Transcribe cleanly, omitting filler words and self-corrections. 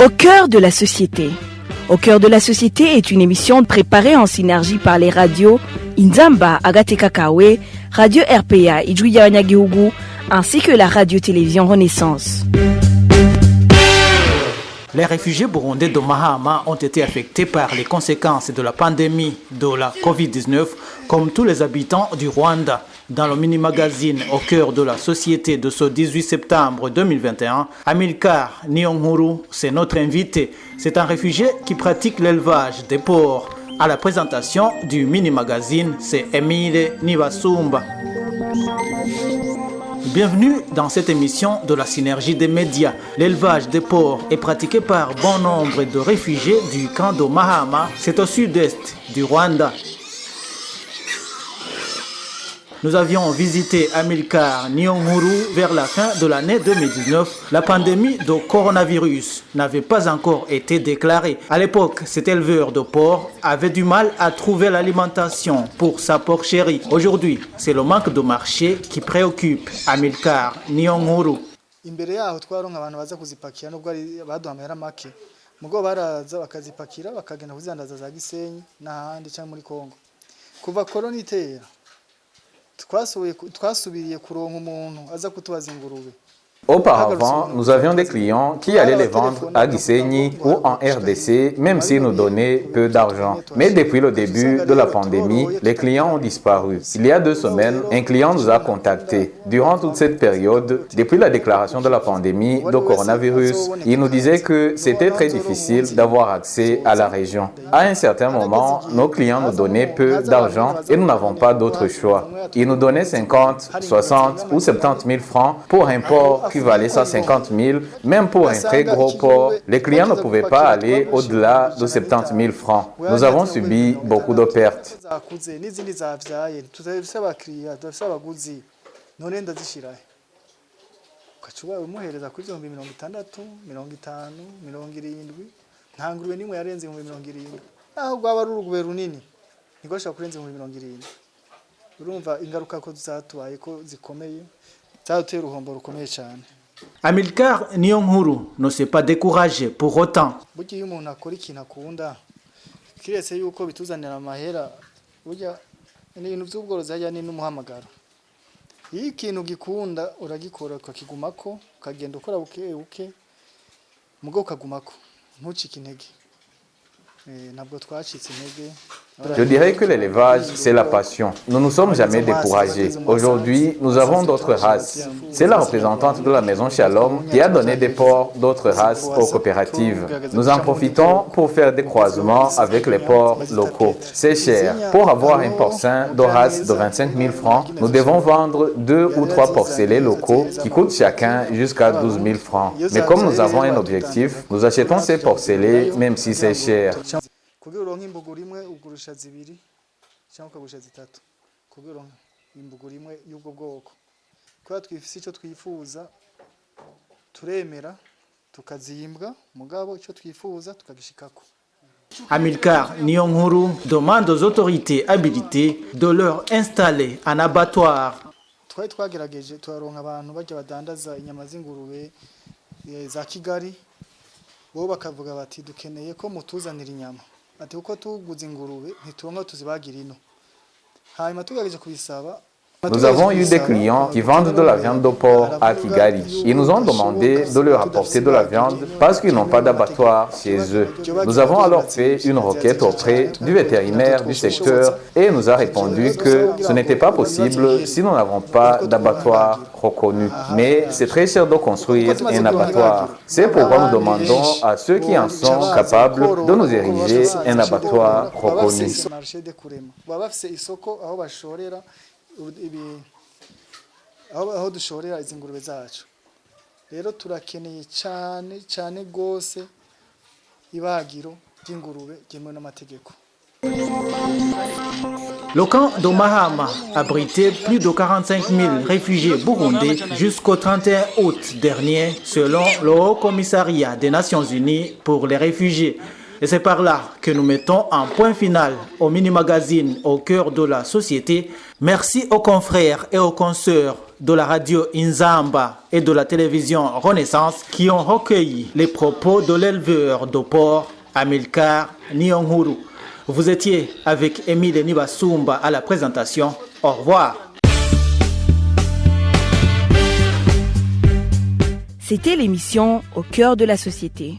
Au cœur de la société. Au cœur de la société est une émission préparée en synergie par les radios Inzamba, Agatekakawe, Radio RPA, Ijuya Wanyagihugu, ainsi que la radio-télévision Renaissance. Les réfugiés burundais de Mahama ont été affectés par les conséquences de la pandémie de la Covid-19, comme tous les habitants du Rwanda. Dans le mini-magazine Au cœur de la société de ce 18 septembre 2021, Amilcar Niyonkuru, c'est notre invité. C'est un réfugié qui pratique l'élevage des porcs. À la présentation du mini-magazine, c'est Emile Nibasumba. Bienvenue dans cette émission de la synergie des médias. L'élevage des porcs est pratiqué par bon nombre de réfugiés du camp de Mahama. C'est au sud-est du Rwanda. Nous avions visité Amilcar Niyonkuru vers la fin de l'année 2019. La pandémie de coronavirus n'avait pas encore été déclarée. À l'époque, cet éleveur de porcs avait du mal à trouver l'alimentation pour sa porcherie. Aujourd'hui, c'est le manque de marché qui préoccupe Amilcar Niyonkuru. Imbere yaho twaronka abantu baza kuzipakira nubwo ari baduhamera make mugo baraza bakazipakira bakagenda kuzandaza za Gisenyi n'ahandi cyangwa muri Kongo. Kuva korona itera twasubiriye kuronka umuntu aza kutubaza ingurube. Auparavant, nous avions des clients qui allaient les vendre à Gisenyi ou en RDC, même s'ils nous donnaient peu d'argent. Mais depuis le début de la pandémie, les clients ont disparu. Il y a 2 semaines, un client nous a contactés. Durant toute cette période, depuis la déclaration de la pandémie de coronavirus, il nous disait que c'était très difficile d'avoir accès à la région. À un certain moment, nos clients nous donnaient peu d'argent et nous n'avons pas d'autre choix. Ils nous donnaient 50, 60 ou 70 000 francs pour un porc qui valait 150 000, même pour un très gros porc. Les clients ne pouvaient pas aller au-delà de 70 000 francs. Nous avons subi beaucoup de pertes. Amilcar Niyonkuru ne s'est pas découragé pour autant. Je dirais que l'élevage, c'est la passion. Nous ne nous sommes jamais découragés. Aujourd'hui, nous avons d'autres races. C'est la représentante de la maison Shalom qui a donné des porcs d'autres races aux coopératives. Nous en profitons pour faire des croisements avec les porcs locaux. C'est cher. Pour avoir un porcin de race de 25 000 francs, nous devons vendre 2 ou 3 porcelets locaux qui coûtent chacun jusqu'à 12 000 francs. Mais comme nous avons un objectif, nous achetons ces porcelets même si c'est cher. Kugira uronke imbuguru imwe ugurisha 2 cyangwa ukagurisha 3 kugira uronke imbuguru imwe y'ubwo bwoko kwa twifise ico twifuza turemera tukazimbwa mugabo ico twifuza tukagishikako. Amilcar Niyonkuru demande aux autorités habilitées de leur installer un abattoir. Twari twagerageje twaronka abantu bajya badandaza inyama z'ingurube za Kigali bo bakavuga bati dukeneye ko mutuzanira inyama. Ati uko tuguze ingurube ntituronka tuzibagira ino. Hanyuma tugageje kubisaba. Nous avons eu des clients qui vendent de la viande de porc à Kigali. Ils nous ont demandé de leur apporter de la viande parce qu'ils n'ont pas d'abattoir chez eux. Nous avons alors fait une requête auprès du vétérinaire du secteur et il nous a répondu que ce n'était pas possible si nous n'avons pas d'abattoir reconnu. Mais c'est très cher de construire un abattoir. C'est pourquoi nous demandons à ceux qui en sont capables de nous ériger un abattoir reconnu. Aho dushorera izi ngurube zacu rero turakeneye cyane gose ibagiro ry'ingurube ryemewe n'amategeko. Le camp de Mahama abritait plus de 45 000 réfugiés burundais jusqu'au 31 août dernier, selon le Haut Commissariat des Nations Unies pour les réfugiés. Et c'est par là que nous mettons un point final au mini-magazine Au cœur de la société. Merci aux confrères et aux consoeurs de la radio Inzamba et de la télévision Renaissance qui ont recueilli les propos de l'éleveur de porc Amilcar Nyonghuru. Vous étiez avec Émile Nibasumba à la présentation. Au revoir. C'était l'émission Au cœur de la société.